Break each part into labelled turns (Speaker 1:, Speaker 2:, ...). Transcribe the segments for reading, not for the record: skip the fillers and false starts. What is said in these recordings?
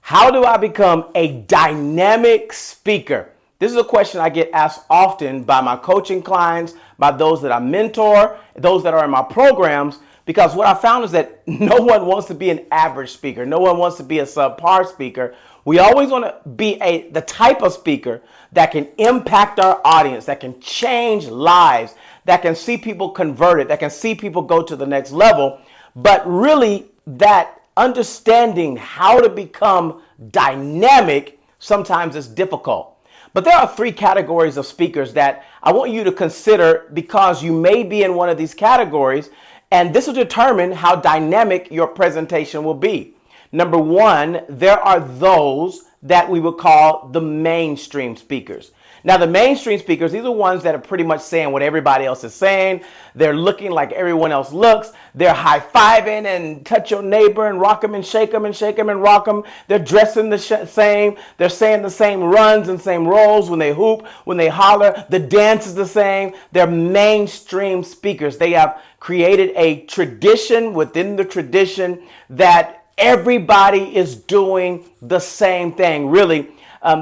Speaker 1: How do I become a dynamic speaker? This is a question I get asked often by my coaching clients, by those that I mentor, those that are in my programs, because what I found is that no one wants to be an average speaker. No one wants to be a subpar speaker. We always want to be the type of speaker that can impact our audience, that can change lives, that can see people converted, that can see people go to the next level. But really, that understanding how to become dynamic sometimes is difficult. But there are three categories of speakers that I want you to consider, because you may be in one of these categories, and this will determine how dynamic your presentation will be. Number one, there are those that we would call the mainstream speakers. Now, the mainstream speakers, these are ones that are pretty much saying what everybody else is saying. They're looking like everyone else looks. They're high-fiving and touch your neighbor and rock them and shake them and shake them and rock them. They're dressing the same. They're saying the same runs and same rolls when they hoop, when they holler. The dance is the same. They're mainstream speakers. They have created a tradition within the tradition that everybody is doing the same thing. Really,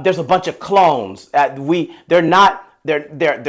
Speaker 1: there's a bunch of clones. They're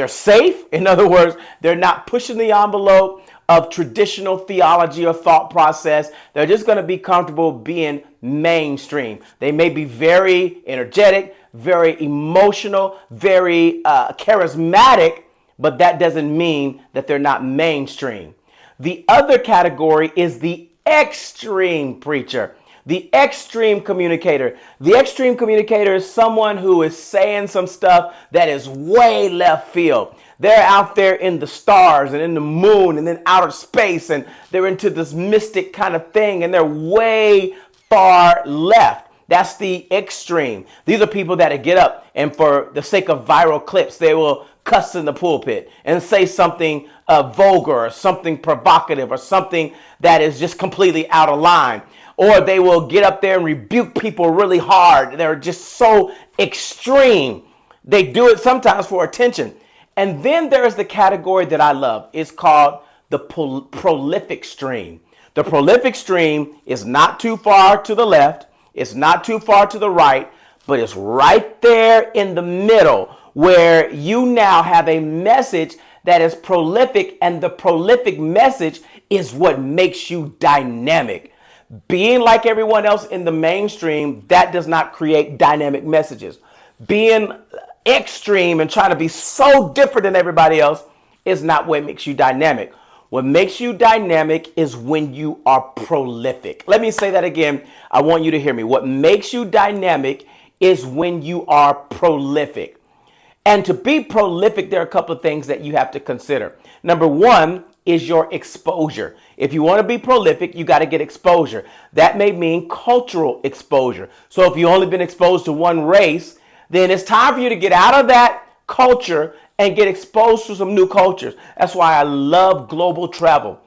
Speaker 1: safe. In other words, they're not pushing the envelope of traditional theology or thought process. They're just going to be comfortable being mainstream. They may be very energetic, very emotional, very charismatic, but that doesn't mean that they're not mainstream. The other category is the extreme preacher, the extreme communicator. The extreme communicator is someone who is saying some stuff that is way left field. They're out there in the stars and in the moon and in outer space, and they're into this mystic kind of thing, and they're way far left. That's the extreme. These are people that get up and for the sake of viral clips, they will cuss in the pulpit and say something vulgar or something provocative or something that is just completely out of line. Or they will get up there and rebuke people really hard. They're just so extreme. They do it sometimes for attention. And then there's the category that I love. It's called the prolific stream. The prolific stream is not too far to the left. It's not too far to the right, but it's right there in the middle, where you now have a message that is prolific, and the prolific message is what makes you dynamic. Being like everyone else in the mainstream, that does not create dynamic messages. Being extreme and trying to be so different than everybody else is not what makes you dynamic. What makes you dynamic is when you are prolific. Let me say that again. I want you to hear me. What makes you dynamic is when you are prolific. And to be prolific, there are a couple of things that you have to consider. Number one is your exposure. If you want to be prolific, you got to get exposure. That may mean cultural exposure. So if you've only been exposed to one race, then it's time for you to get out of that culture and get exposed to some new cultures. That's why I love global travel.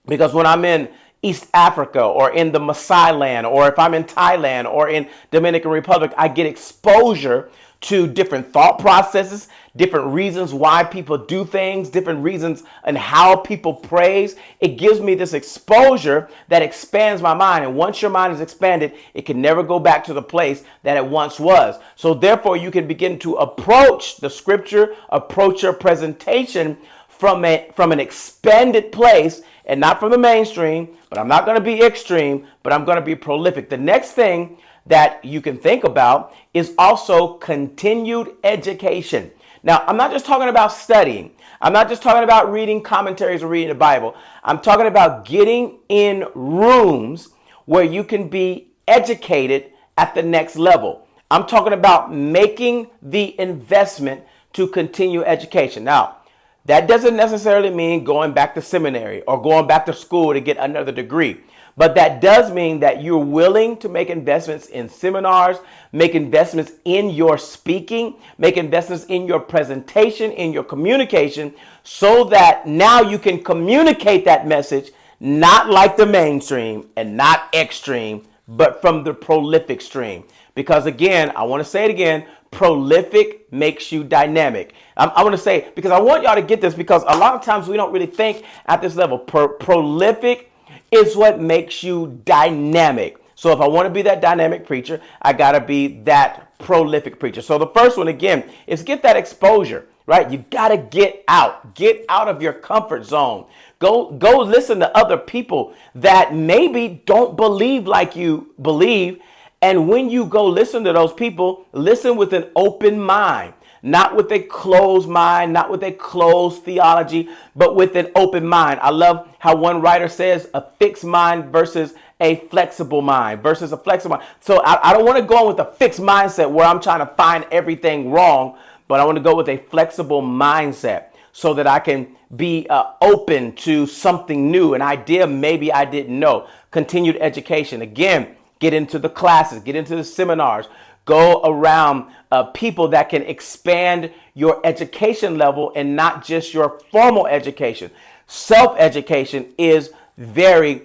Speaker 1: Because when I'm in East Africa or in the Maasai land, or if I'm in Thailand or in Dominican Republic, I get exposure to different thought processes, different reasons why people do things, different reasons and how people praise. It gives me this exposure that expands my mind. And once your mind is expanded, it can never go back to the place that it once was. So therefore, you can begin to approach the scripture, approach your presentation from an expanded place, and not from the mainstream. But I'm not going to be extreme, but I'm going to be prolific. The next thing that you can think about is also continued education. Now, I'm not just talking about studying. I'm not just talking about reading commentaries or reading the Bible. I'm talking about getting in rooms where you can be educated at the next level. I'm talking about making the investment to continue education. Now, that doesn't necessarily mean going back to seminary or going back to school to get another degree. But that does mean that you're willing to make investments in seminars, make investments in your speaking, make investments in your presentation, in your communication, so that now you can communicate that message, not like the mainstream and not extreme, but from the prolific stream. Because again, I want to say it again, prolific makes you dynamic. I want to say, because I want y'all to get this, because a lot of times we don't really think at this level. Prolific is what makes you dynamic. So if I want to be that dynamic preacher, I got to be that prolific preacher. So the first one, again, is get that exposure, right? You got to get out of your comfort zone. Go listen to other people that maybe don't believe like you believe. And when you go listen to those people, listen with an open mind, not with a closed mind, not with a closed theology, but with an open mind. I love how one writer says a fixed mind versus a flexible mind versus a flexible mind. So I don't want to go on with a fixed mindset where I'm trying to find everything wrong, but I want to go with a flexible mindset so that I can be open to something new, an idea maybe I didn't know. Continued education. Again, get into the classes, get into the seminars, go around people that can expand your education level and not just your formal education. Self-education is very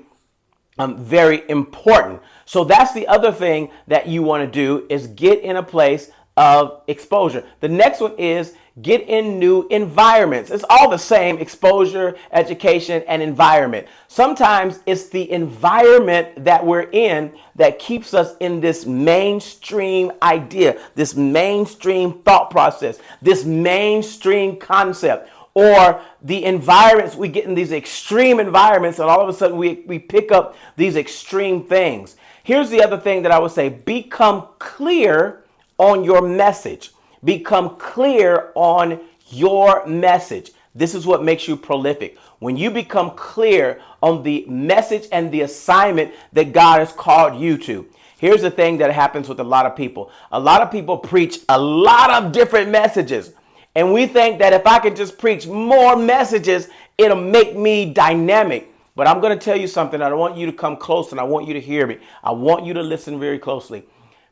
Speaker 1: important. So that's the other thing that you want to do is get in a place of exposure. The next one is get in new environments. It's all the same: exposure, education, and environment. Sometimes it's the environment that we're in that keeps us in this mainstream idea, this mainstream thought process, this mainstream concept. Or the environments, we get in these extreme environments and all of a sudden we pick up these extreme things. Here's the other thing that I would say: become clear on your message. Become clear on your message. This is what makes you prolific. When you become clear on the message and the assignment that God has called you to. Here's the thing that happens with a lot of people. A lot of people preach a lot of different messages. And we think that if I can just preach more messages, it'll make me dynamic. But I'm going to tell you something. I want you to come close and I want you to hear me. I want you to listen very closely.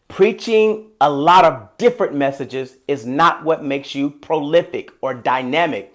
Speaker 1: Preaching a lot of different messages is not what makes you prolific or dynamic.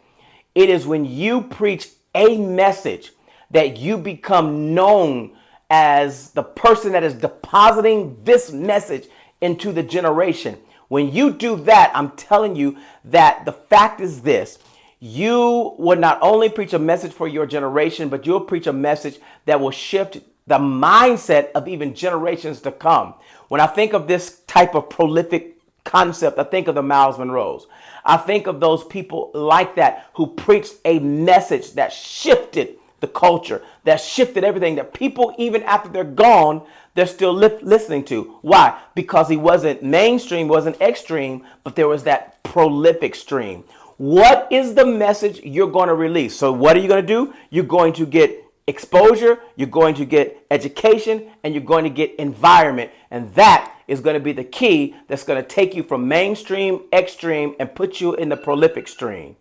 Speaker 1: It is when you preach a message that you become known as the person that is depositing this message into the generation. When you do that, I'm telling you that the fact is this: you will not only preach a message for your generation, but you'll preach a message that will shift the mindset of even generations to come. When I think of this type of prolific concept, I think of the Miles Monroes. I think of those people like that who preached a message that shifted the culture, that shifted everything, that people, even after they're gone, they're still listening to. Why? Because he wasn't mainstream, wasn't extreme, but there was that prolific stream. What is the message you're going to release? So what are you going to do? You're going to get exposure, you're going to get education, and you're going to get environment. And that is going to be the key that's going to take you from mainstream, extreme, and put you in the prolific stream.